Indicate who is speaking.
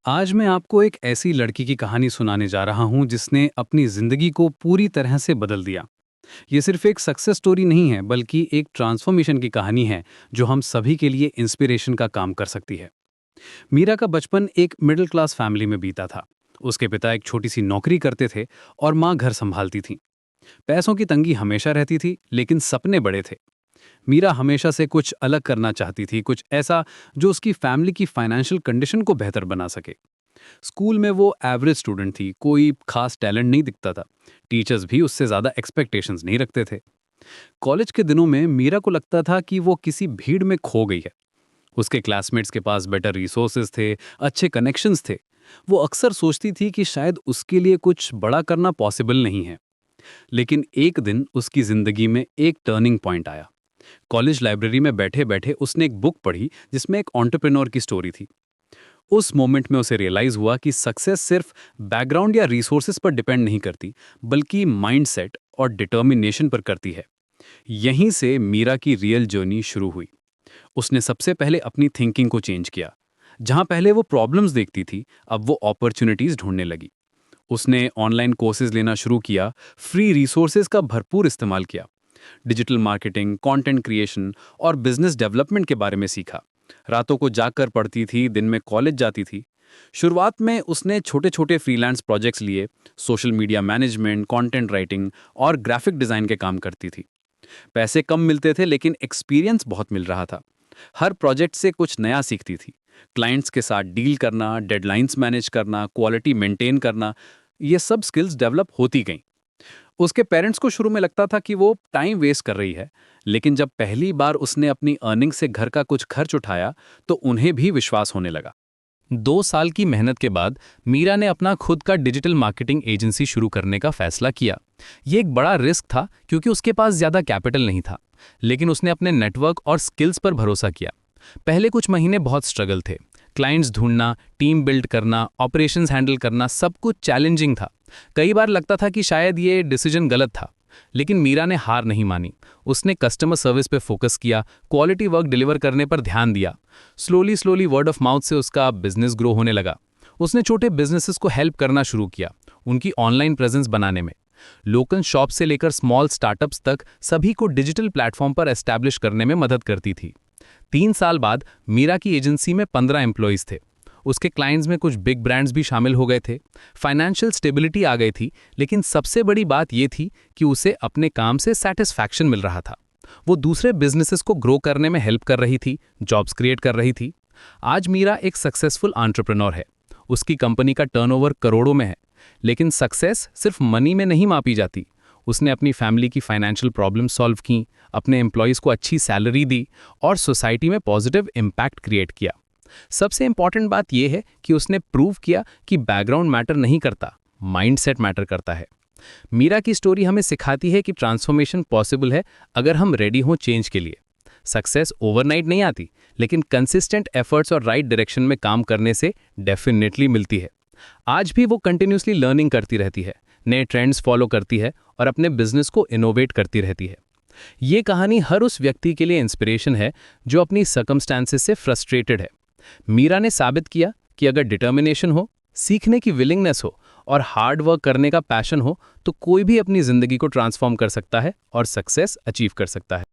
Speaker 1: आज मैं आपको एक ऐसी लड़की की कहानी सुनाने जा रहा हूं जिसने अपनी जिंदगी को पूरी तरह से बदल दिया। ये सिर्फ एक सक्सेस स्टोरी नहीं है, बल्कि एक ट्रांसफॉर्मेशन की कहानी है जो हम सभी के लिए इंस्पिरेशन का काम कर सकती है। मीरा का बचपन एक मिडिल क्लास फैमिली में बीता था। उसके पिता एक छोटी सी नौकरी करते थे और माँ घर संभालती थी। पैसों की तंगी हमेशा रहती थी, लेकिन सपने बड़े थे। मीरा हमेशा से कुछ अलग करना चाहती थी, कुछ ऐसा जो उसकी फैमिली की फाइनेंशियल कंडीशन को बेहतर बना सके। स्कूल में वो एवरेज स्टूडेंट थी, कोई खास टैलेंट नहीं दिखता था। टीचर्स भी उससे ज़्यादा एक्सपेक्टेशंस नहीं रखते थे। कॉलेज के दिनों में मीरा को लगता था कि वो किसी भीड़ में खो गई है। उसके क्लासमेट्स के पास बेटर रिसोर्सेज थे, अच्छे कनेक्शंस थे। वो अक्सर सोचती थी कि शायद उसके लिए कुछ बड़ा करना पॉसिबल नहीं है। लेकिन एक दिन उसकी ज़िंदगी में एक टर्निंग पॉइंट आया। कॉलेज लाइब्रेरी में बैठे बैठे उसने एक बुक पढ़ी जिसमें एक एंटरप्रेन्योर की स्टोरी थी। उस मोमेंट में उसे रियलाइज हुआ कि सक्सेस सिर्फ बैकग्राउंड या रिसोर्सेज पर डिपेंड नहीं करती, बल्कि माइंडसेट और डिटर्मिनेशन पर करती है। यहीं से मीरा की रियल जर्नी शुरू हुई। उसने सबसे पहले अपनी थिंकिंग को चेंज किया। जहां पहले वो प्रॉब्लम्स देखती थी, अब वो अपॉर्चुनिटीज ढूंढने लगी। उसने ऑनलाइन कोर्सेज लेना शुरू किया, फ्री रिसोर्सेज का भरपूर इस्तेमाल किया, डिजिटल मार्केटिंग, कंटेंट क्रिएशन और बिजनेस डेवलपमेंट के बारे में सीखा। रातों को जागकर पढ़ती थी, दिन में कॉलेज जाती थी। शुरुआत में उसने छोटे छोटे फ्रीलांस प्रोजेक्ट्स लिए, social media management, content writing और ग्राफिक डिज़ाइन के काम करती थी। पैसे कम मिलते थे, लेकिन एक्सपीरियंस बहुत मिल रहा था। हर प्रोजेक्ट से कुछ नया सीखती थी। क्लाइंट्स के साथ डील करना, डेडलाइंस मैनेज करना, क्वालिटी मेंटेन करना, ये सब स्किल्स डेवलप होती गईं। उसके पेरेंट्स को शुरू में लगता था कि वो टाइम वेस्ट कर रही है, लेकिन जब पहली बार उसने अपनी अर्निंग से घर का कुछ खर्च उठाया, तो उन्हें भी विश्वास होने लगा।
Speaker 2: 2 साल की मेहनत के बाद मीरा ने अपना खुद का डिजिटल मार्केटिंग एजेंसी शुरू करने का फैसला किया। ये एक बड़ा रिस्क था क्योंकि उसके पास ज़्यादा कैपिटल नहीं था, लेकिन उसने अपने नेटवर्क और स्किल्स पर भरोसा किया। पहले कुछ महीने बहुत स्ट्रगल थे। क्लाइंट्स ढूंढना, टीम बिल्ड करना, ऑपरेशंस हैंडल करना, सब कुछ चैलेंजिंग था। कई बार लगता था कि शायद ये डिसीजन गलत था, लेकिन मीरा ने हार नहीं मानी। उसने कस्टमर सर्विस पे फोकस किया, क्वालिटी वर्क डिलीवर करने पर ध्यान दिया। Slowly slowly word of mouth से उसका बिजनेस ग्रो होने लगा। उसने छोटे बिजनेसेस को हेल्प करना शुरू किया, उनकी ऑनलाइन प्रेजेंस बनाने में। लोकल शॉप से लेकर स्मॉल स्टार्टअप्स तक सभी को डिजिटल प्लेटफॉर्म पर एस्टैब्लिश करने में मदद करती थी। 3 साल बाद मीरा की एजेंसी में 15 एम्प्लॉयज़ थे। उसके क्लाइंट्स में कुछ बिग ब्रांड्स भी शामिल हो गए थे। फाइनेंशियल स्टेबिलिटी आ गई थी, लेकिन सबसे बड़ी बात यह थी कि उसे अपने काम से सेटिस्फैक्शन मिल रहा था। वो दूसरे बिजनेसेस को ग्रो करने में हेल्प कर रही थी, जॉब्स क्रिएट कर रही थी। आज मीरा एक सक्सेसफुल एंटरप्रेन्योर है। उसकी कंपनी का टर्नओवर करोड़ों में है। लेकिन सक्सेस सिर्फ मनी में नहीं मापी जाती। उसने अपनी फैमिली की फाइनेंशियल प्रॉब्लम सॉल्व की, अपने एम्प्लॉयज़ को अच्छी सैलरी दी और सोसाइटी में पॉजिटिव इम्पैक्ट क्रिएट किया। सबसे इंपॉर्टेंट बात यह है कि उसने प्रूव किया कि बैकग्राउंड मैटर नहीं करता, माइंडसेट मैटर करता है। मीरा की स्टोरी हमें सिखाती है कि ट्रांसफॉर्मेशन पॉसिबल है अगर हम रेडी हों चेंज के लिए। सक्सेस ओवरनाइट नहीं आती, लेकिन कंसिस्टेंट एफर्ट्स और राइट डायरेक्शन में काम करने से डेफिनेटली मिलती है। आज भी वो कंटिन्यूसली लर्निंग करती रहती है, नए ट्रेंड्स फॉलो करती है और अपने बिजनेस को इनोवेट करती रहती है। ये कहानी हर उस व्यक्ति के लिए इंस्पिरेशन है जो अपनी सर्कमस्टांसेस से फ्रस्ट्रेटेड है। मीरा ने साबित किया कि अगर डिटर्मिनेशन हो, सीखने की विलिंगनेस हो और हार्ड वर्क करने का पैशन हो, तो कोई भी अपनी जिंदगी को ट्रांसफॉर्म कर सकता है और सक्सेस अचीव कर सकता है।